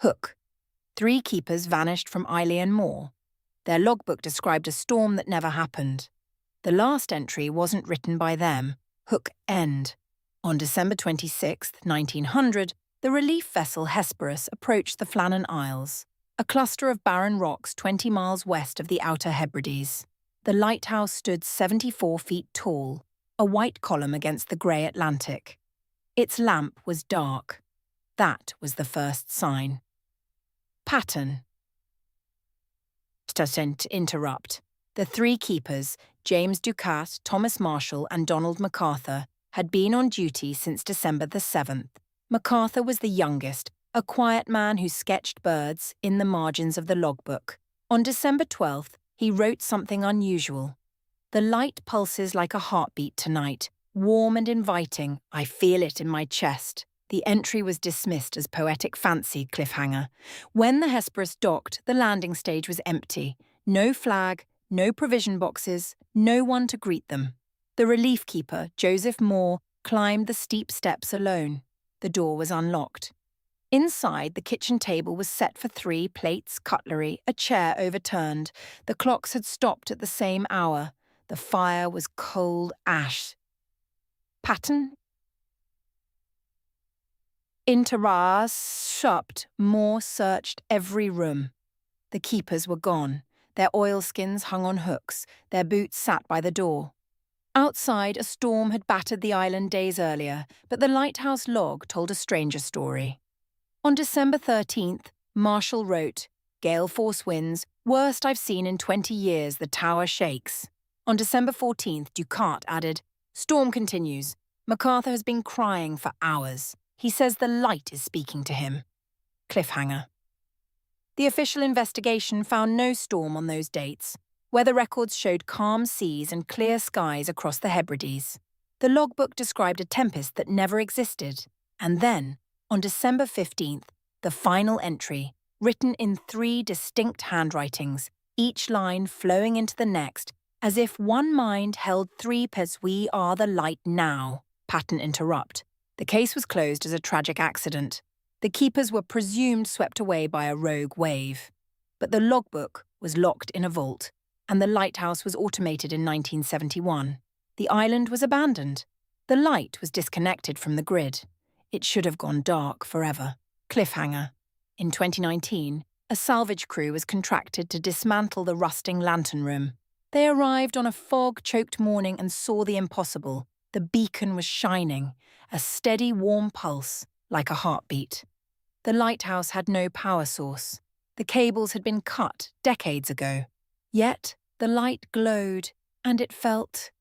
Hook. 3 keepers vanished from Islay Moor. Their logbook described a storm that never happened. The last entry wasn't written by them. Hook end. On December 26, 1900, the relief vessel Hesperus approached the Flannan Isles, a cluster of barren rocks 20 miles west of the Outer Hebrides. The lighthouse stood 74 feet tall, a white column against the grey Atlantic. Its lamp was dark. That was the first sign. Pattern. Interrupt. The 3 keepers, James Ducat, Thomas Marshall and Donald MacArthur, had been on duty since December the 7th. MacArthur was the youngest, a quiet man who sketched birds in the margins of the logbook. On December 12th, he wrote something unusual. The light pulses like a heartbeat tonight, warm and inviting. I feel it in my chest. The entry was dismissed as poetic fancy cliffhanger. When the Hesperus docked, the landing stage was empty. No flag, no provision boxes, no one to greet them. The relief keeper, Joseph Moore, climbed the steep steps alone. The door was unlocked. Inside, the kitchen table was set for 3 plates, cutlery, a chair overturned. The clocks had stopped at the same hour. The fire was cold ash. Pattern? Interrupt. Moore searched every room. The keepers were gone. Their oilskins hung on hooks. Their boots sat by the door. Outside, a storm had battered the island days earlier, but the lighthouse log told a stranger story. On December 13th, Marshall wrote, "Gale force winds, worst I've seen in 20 years, the tower shakes." On December 14th, Ducat added, "Storm continues. MacArthur has been crying for hours. He says the light is speaking to him." Cliffhanger. The official investigation found no storm on those dates. Weather records showed calm seas and clear skies across the Hebrides. The logbook described a tempest that never existed. And then, on December 15th, the final entry, written in 3 distinct handwritings, each line flowing into the next, as if one mind held 3 pairs. We are the light now. Pattern interrupt. The case was closed as a tragic accident. The keepers were presumed swept away by a rogue wave. But the logbook was locked in a vault, and the lighthouse was automated in 1971. The island was abandoned. The light was disconnected from the grid. It should have gone dark forever. Cliffhanger. In 2019, a salvage crew was contracted to dismantle the rusting lantern room. They arrived on a fog-choked morning and saw the impossible. The beacon was shining, a steady, warm pulse, like a heartbeat. The lighthouse had no power source. The cables had been cut decades ago. Yet the light glowed, and it felt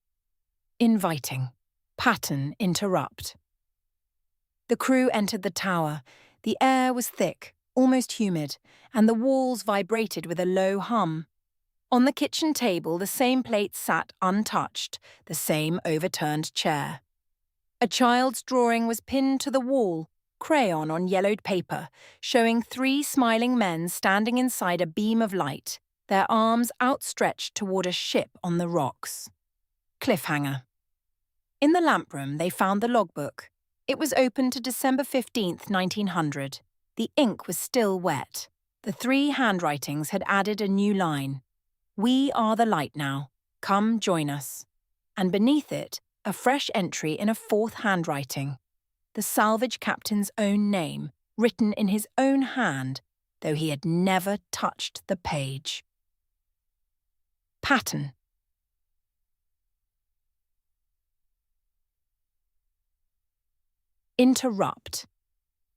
inviting. Pattern interrupt. The crew entered the tower. The air was thick, almost humid, and the walls vibrated with a low hum. On the kitchen table, the same plates sat untouched, the same overturned chair. A child's drawing was pinned to the wall, crayon on yellowed paper, showing 3 smiling men standing inside a beam of light, their arms outstretched toward a ship on the rocks. Cliffhanger. In the lamp room, they found the logbook. It was open to December 15th, 1900. The ink was still wet. The 3 handwritings had added a new line. "We are the light now. Come join us." And beneath it, a fresh entry in a 4th handwriting. The salvage captain's own name, written in his own hand, though he had never touched the page. Pattern. Interrupt.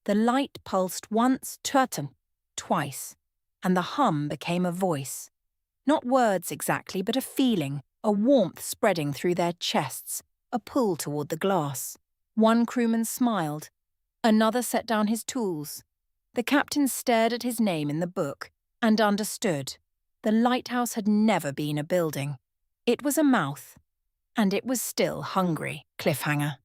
The light pulsed once, twice, and the hum became a voice. Not words exactly, but a feeling, a warmth spreading through their chests, a pull toward the glass. One crewman smiled. Another set down his tools. The captain stared at his name in the book and understood. The lighthouse had never been a building. It was a mouth, and it was still hungry. Cliffhanger.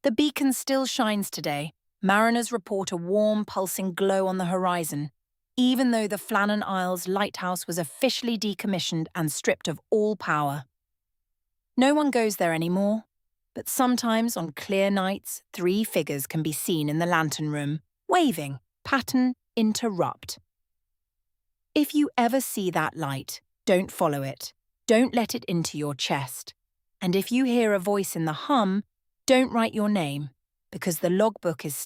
The beacon still shines today. Mariners report a warm, pulsing glow on the horizon, even though the Flannan Isles lighthouse was officially decommissioned and stripped of all power. No one goes there anymore, but sometimes on clear nights, 3 figures can be seen in the lantern room, waving. Pattern interrupt. If you ever see that light, don't follow it. Don't let it into your chest. And if you hear a voice in the hum, don't write your name, because the logbook is still